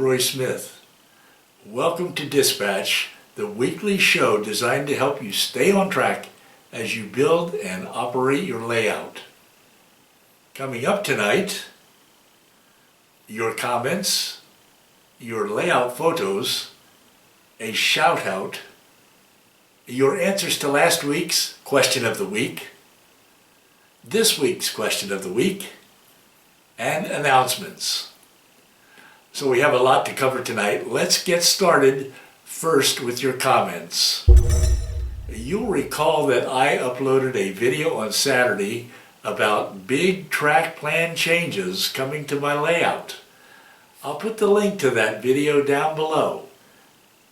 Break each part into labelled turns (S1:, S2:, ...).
S1: Roy Smith. Welcome to Dispatch, the weekly show designed to help you stay on track as you build and operate your layout. Coming up tonight, your comments, your layout photos, a shout out, your answers to last week's question of the week, this week's question of the week, and announcements. So we have a lot to cover tonight. Let's get started first with your comments. You'll recall that I uploaded a video on Saturday about big track plan changes coming to my layout. I'll put the link to that video down below.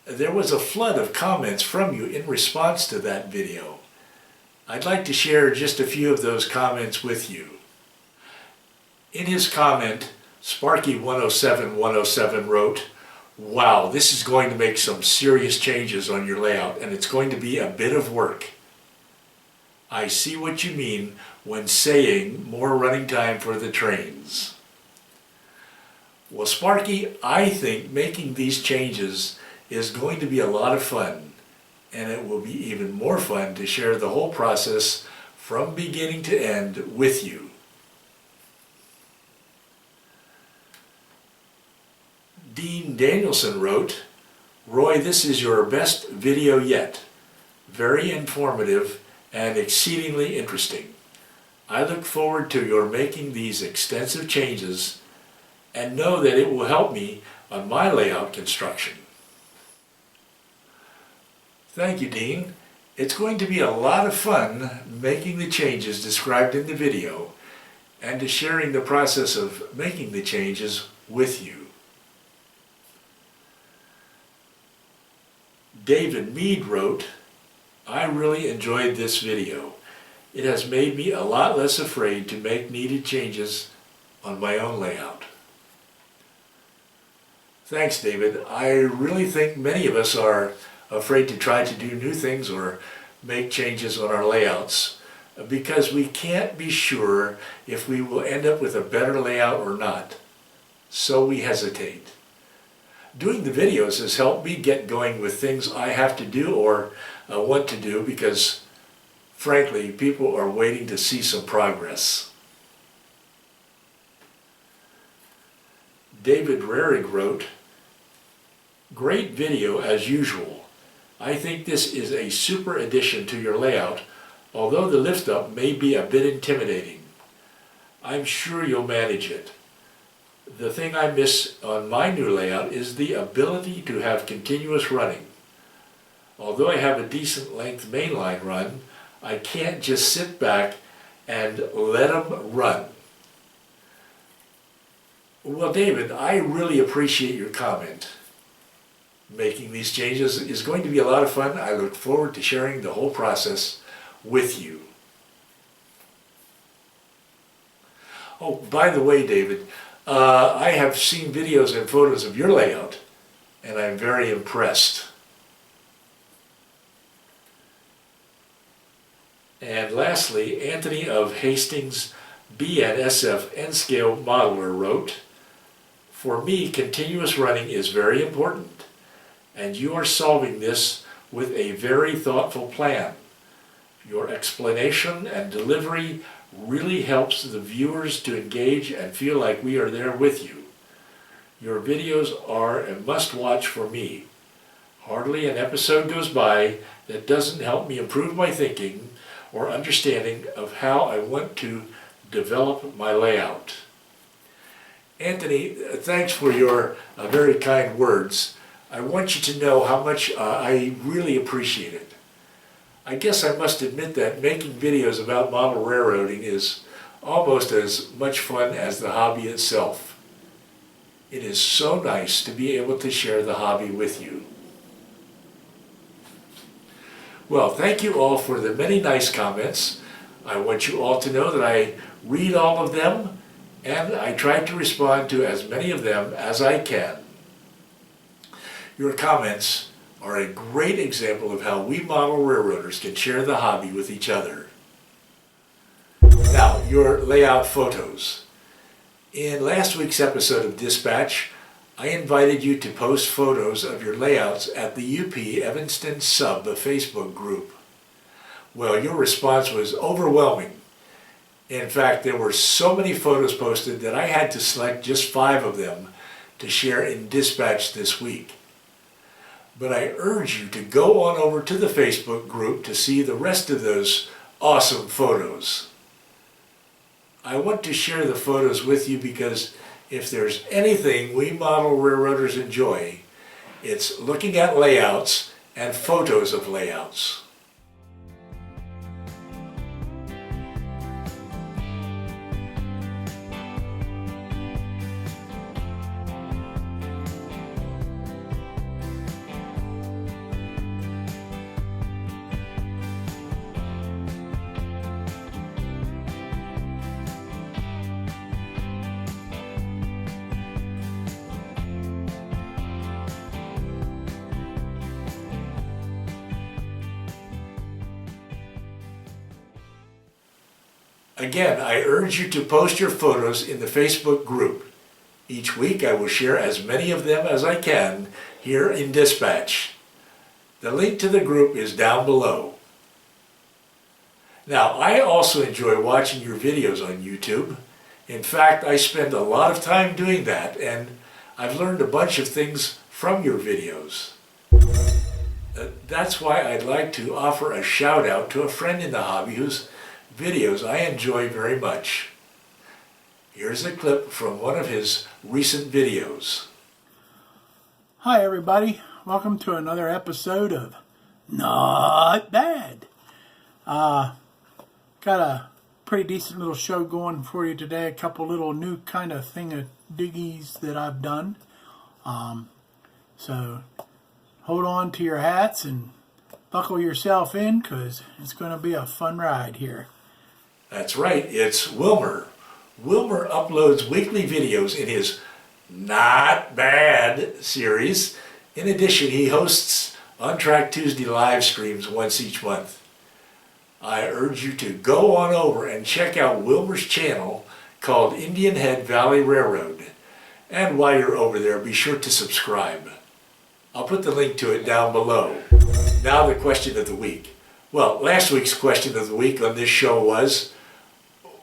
S1: There was a flood of comments from you in response to that video. I'd like to share just a few of those comments with you. In his comment, Sparky107 wrote, "Wow, this is going to make some serious changes on your layout and it's going to be a bit of work. I see what you mean when saying more running time for the trains." Well, Sparky, I think making these changes is going to be a lot of fun, and it will be even more fun to share the whole process from beginning to end with you. Dean Danielson wrote, "Roy, this is your best video yet. Very informative and exceedingly interesting. I look forward to your making these extensive changes and know that it will help me on my layout construction." Thank you, Dean. It's going to be a lot of fun making the changes described in the video and to sharing the process of making the changes with you. David Mead wrote, "I really enjoyed this video. It has made me a lot less afraid to make needed changes on my own layout." Thanks, David. I really think many of us are afraid to try to do new things or make changes on our layouts because we can't be sure if we will end up with a better layout or not. So we hesitate. Doing the videos has helped me get going with things I have to do or want to do because, frankly, people are waiting to see some progress. David Rarig wrote, "Great video as usual. I think this is a super addition to your layout, although the lift up may be a bit intimidating. I'm sure you'll manage it. The thing I miss on my new layout is the ability to have continuous running. Although I have a decent length mainline run, I can't just sit back and let them run." Well, David, I really appreciate your comment. Making these changes is going to be a lot of fun. I look forward to sharing the whole process with you. Oh, by the way, David, I have seen videos and photos of your layout, and I'm very impressed. And lastly, Anthony of Hastings BNSF N-Scale Modeler wrote, "For me, continuous running is very important, and you are solving this with a very thoughtful plan. Your explanation and delivery really helps the viewers to engage and feel like we are there with you. Your videos are a must-watch for me. Hardly an episode goes by that doesn't help me improve my thinking or understanding of how I want to develop my layout." Anthony, thanks for your very kind words. I want you to know how much I really appreciate it. I guess I must admit that making videos about model railroading is almost as much fun as the hobby itself. It is so nice to be able to share the hobby with you. Well, thank you all for the many nice comments. I want you all to know that I read all of them and I try to respond to as many of them as I can. Your comments are a great example of how we model railroaders can share the hobby with each other. Now, your layout photos. In last week's episode of Dispatch, I invited you to post photos of your layouts at the UP Evanston Sub Facebook group. Well, your response was overwhelming. In fact, there were so many photos posted that I had to select just 5 of them to share in Dispatch this week. But I urge you to go on over to the Facebook group to see the rest of those awesome photos. I want to share the photos with you because if there's anything we model railroaders enjoy, it's looking at layouts and photos of layouts. Again, I urge you to post your photos in the Facebook group. Each week I will share as many of them as I can here in Dispatch. The link to the group is down below. Now, I also enjoy watching your videos on YouTube. In fact, I spend a lot of time doing that, and I've learned a bunch of things from your videos. That's why I'd like to offer a shout out to a friend in the hobby whose videos I enjoy very much. Here's a clip from one of his recent videos.
S2: Hi everybody, welcome to another episode of Not Bad. Got a pretty decent little show going for you today. A couple little new kind of thingadiggies that I've done. So hold on to your hats and buckle yourself in because it's going to be a fun ride here.
S1: That's right, it's Wilmer. Wilmer uploads weekly videos in his Not Bad series. In addition, he hosts On Track Tuesday live streams once each month. I urge you to go on over and check out Wilmer's channel called Indian Head Valley Railroad. And while you're over there, be sure to subscribe. I'll put the link to it down below. Now the question of the week. Well, last week's question of the week on this show was,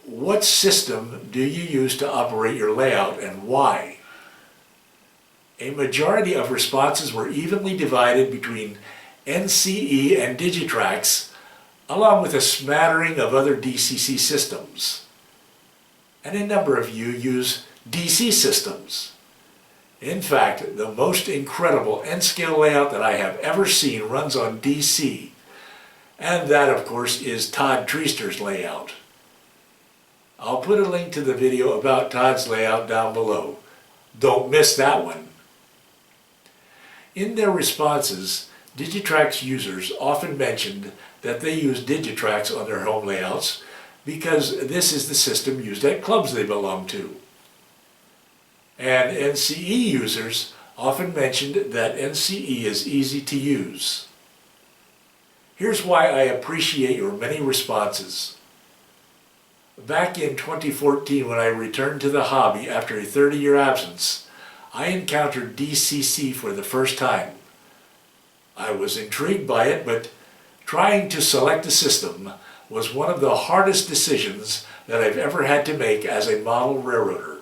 S1: what system do you use to operate your layout and why? A majority of responses were evenly divided between NCE and Digitrax, along with a smattering of other DCC systems. And a number of you use DC systems. In fact, the most incredible N-scale layout that I have ever seen runs on DC. And that, of course, is Todd Treaster's layout. I'll put a link to the video about Todd's layout down below. Don't miss that one. In their responses, Digitrax users often mentioned that they use Digitrax on their home layouts because this is the system used at clubs they belong to. And NCE users often mentioned that NCE is easy to use. Here's why I appreciate your many responses. Back in 2014, when I returned to the hobby after a 30-year absence, I encountered DCC for the first time. I was intrigued by it, but trying to select a system was one of the hardest decisions that I've ever had to make as a model railroader.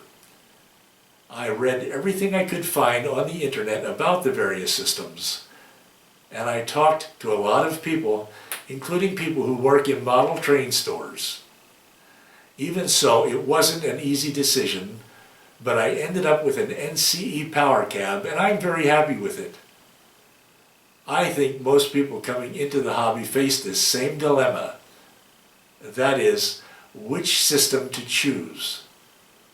S1: I read everything I could find on the internet about the various systems, and I talked to a lot of people, including people who work in model train stores. Even so, it wasn't an easy decision, but I ended up with an NCE power cab, and I'm very happy with it. I think most people coming into the hobby face this same dilemma. That is, which system to choose.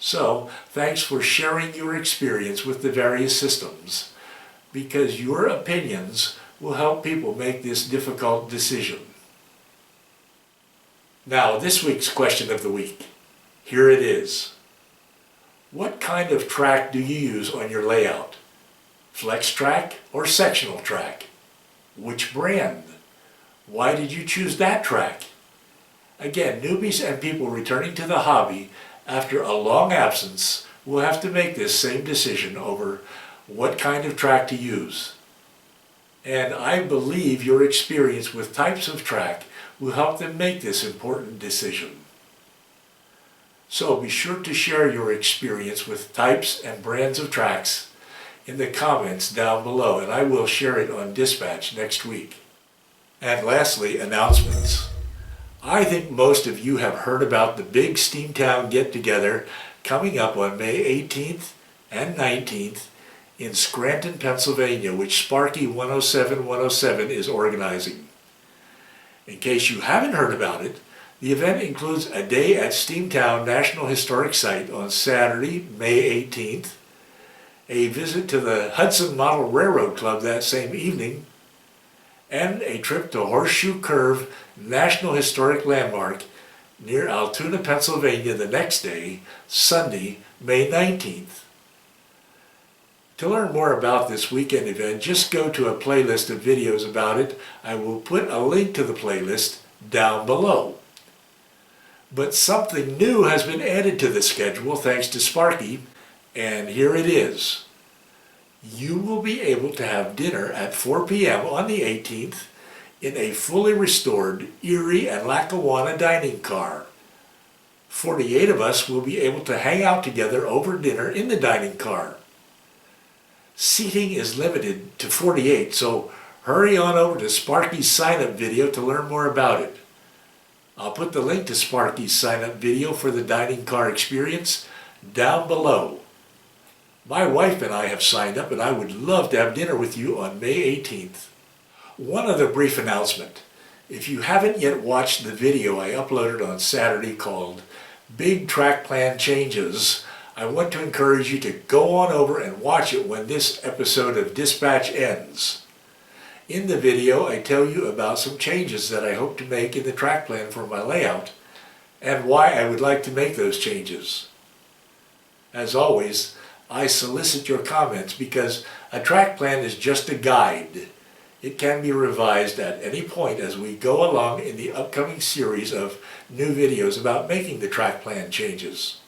S1: So, thanks for sharing your experience with the various systems, because your opinions will help people make this difficult decision. Now, this week's question of the week. Here it is. What kind of track do you use on your layout? Flex track or sectional track? Which brand? Why did you choose that track? Again, newbies and people returning to the hobby after a long absence will have to make this same decision over what kind of track to use. And I believe your experience with types of track will help them make this important decision. So be sure to share your experience with types and brands of tracks in the comments down below, and I will share it on Dispatch next week. And lastly, announcements. I think most of you have heard about the big Steamtown get-together coming up on May 18th and 19th in Scranton, Pennsylvania, which Sparky 107 is organizing. In case you haven't heard about it, the event includes a day at Steamtown National Historic Site on Saturday, May 18th, a visit to the Hudson Model Railroad Club that same evening, and a trip to Horseshoe Curve National Historic Landmark near Altoona, Pennsylvania the next day, Sunday, May 19th. To learn more about this weekend event, just go to a playlist of videos about it. I will put a link to the playlist down below. But something new has been added to the schedule thanks to Sparky, and here it is. You will be able to have dinner at 4 p.m. on the 18th in a fully restored Erie and Lackawanna dining car. 48 of us will be able to hang out together over dinner in the dining car. Seating is limited to 48, so hurry on over to Sparky's sign-up video to learn more about it. I'll put the link to Sparky's sign-up video for the dining car experience down below. My wife and I have signed up, and I would love to have dinner with you on May 18th. One other brief announcement. If you haven't yet watched the video I uploaded on Saturday called Big Track Plan Changes, I want to encourage you to go on over and watch it when this episode of Dispatch ends. In the video, I tell you about some changes that I hope to make in the track plan for my layout and why I would like to make those changes. As always, I solicit your comments because a track plan is just a guide. It can be revised at any point as we go along in the upcoming series of new videos about making the track plan changes.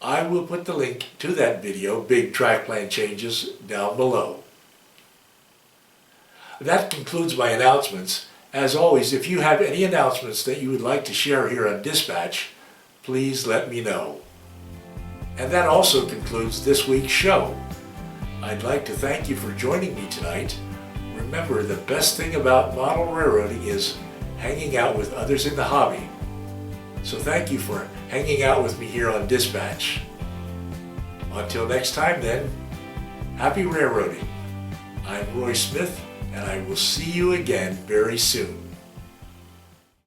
S1: I will put the link to that video, Big Track Plan Changes, down below. That concludes my announcements. As always, if you have any announcements that you would like to share here on Dispatch, please let me know. And that also concludes this week's show. I'd like to thank you for joining me tonight. Remember, the best thing about model railroading is hanging out with others in the hobby. So thank you for hanging out with me here on Dispatch. Until next time then, happy railroading. I'm Roy Smith, and I will see you again very soon.